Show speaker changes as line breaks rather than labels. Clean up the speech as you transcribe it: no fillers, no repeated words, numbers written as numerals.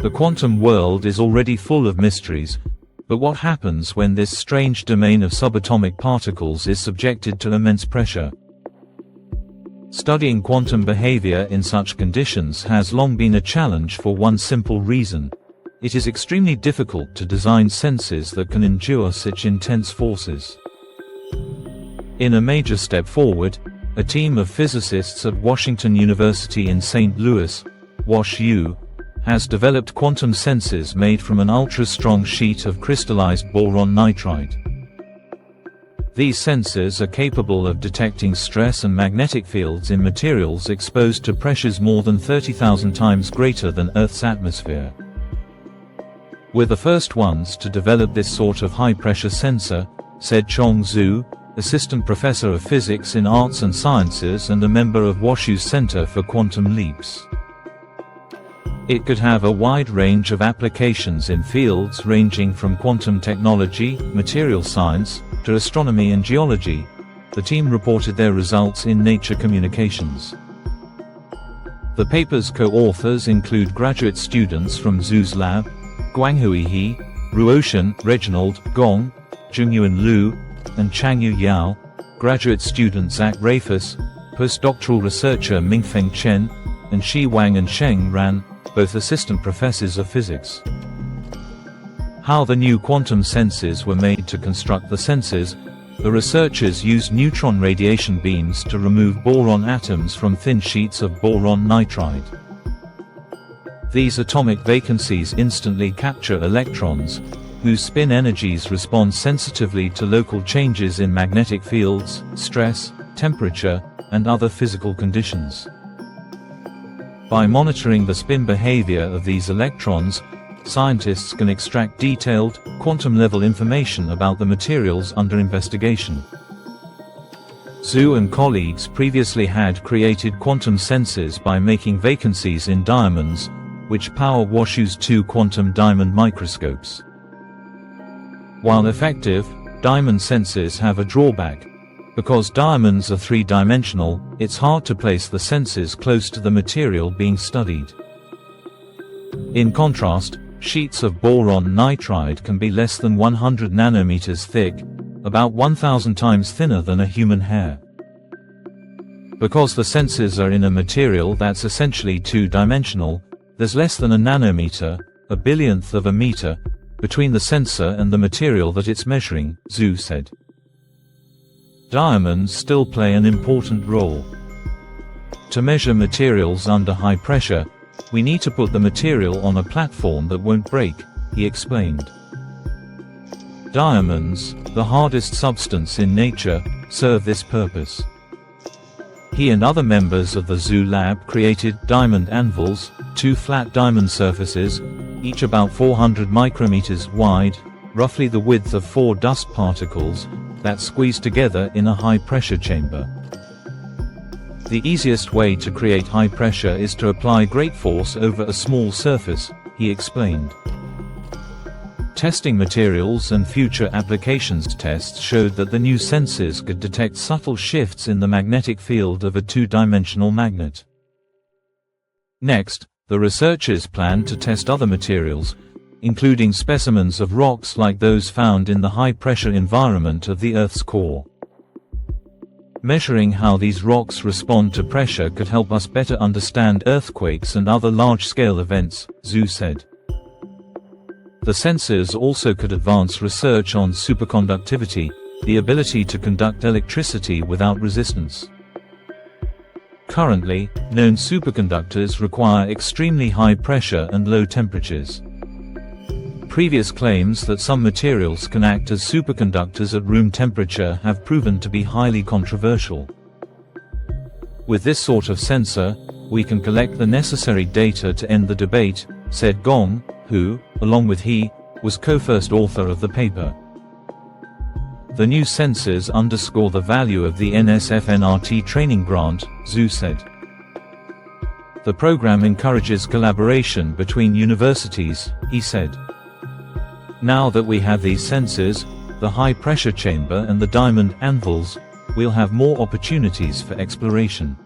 The quantum world is already full of mysteries, but what happens when this strange domain of subatomic particles is subjected to immense pressure? Studying quantum behavior in such conditions has long been a challenge for one simple reason. It is extremely difficult to design sensors that can endure such intense forces. In a major step forward, a team of physicists at Washington University in St. Louis, WashU, has developed quantum sensors made from an ultra-strong sheet of crystallized boron nitride. These sensors are capable of detecting stress and magnetic fields in materials exposed to pressures more than 30,000 times greater than Earth's atmosphere. We're the first ones to develop this sort of high-pressure sensor, said Chong Zhu, assistant professor of physics in arts and sciences and a member of WashU's Center for Quantum Leaps. It could have a wide range of applications in fields ranging from quantum technology, material science, to astronomy and geology. The team reported their results in Nature Communications. The paper's co-authors include graduate students from Zhu's lab, Guanghui He, Ruoshan Reginald, Gong, Jungyuan Liu, and Changyu Yao, graduate student Zach Rafus, postdoctoral researcher Mingfeng Chen, and Shi Wang and Sheng Ran, both assistant professors of physics. How the new quantum sensors were made. To construct the sensors, the researchers used neutron radiation beams to remove boron atoms from thin sheets of boron nitride. These atomic vacancies instantly capture electrons, whose spin energies respond sensitively to local changes in magnetic fields, stress, temperature, and other physical conditions. By monitoring the spin behavior of these electrons, scientists can extract detailed, quantum-level information about the materials under investigation. Zhu and colleagues previously had created quantum sensors by making vacancies in diamonds, which power WashU's 2 quantum diamond microscopes. While effective, diamond sensors have a drawback. Because diamonds are 3-dimensional, it's hard to place the sensors close to the material being studied. In contrast, sheets of boron nitride can be less than 100 nanometers thick, about 1,000 times thinner than a human hair. Because the sensors are in a material that's essentially 2-dimensional, there's less than a nanometer, a billionth of a meter, between the sensor and the material that it's measuring, Zhu said. Diamonds still play an important role. To measure materials under high pressure, we need to put the material on a platform that won't break, he explained. Diamonds, the hardest substance in nature, serve this purpose. He and other members of the Zhu lab created diamond anvils, 2 flat diamond surfaces, each about 400 micrometers wide, roughly the width of 4 dust particles, that squeeze together in a high-pressure chamber. The easiest way to create high pressure is to apply great force over a small surface, he explained. Testing materials and future applications tests showed that the new sensors could detect subtle shifts in the magnetic field of a 2-dimensional magnet. Next, the researchers plan to test other materials, including specimens of rocks like those found in the high-pressure environment of the Earth's core. Measuring how these rocks respond to pressure could help us better understand earthquakes and other large-scale events, Zhu said. The sensors also could advance research on superconductivity, the ability to conduct electricity without resistance. Currently, known superconductors require extremely high pressure and low temperatures. Previous claims that some materials can act as superconductors at room temperature have proven to be highly controversial. With this sort of sensor, we can collect the necessary data to end the debate, said Gong, who, along with He, was co-first author of the paper. The new sensors underscore the value of the NSF-NRT training grant, Zhu said. The program encourages collaboration between universities, he said. Now that we have these sensors, the high-pressure chamber and the diamond anvils, we'll have more opportunities for exploration.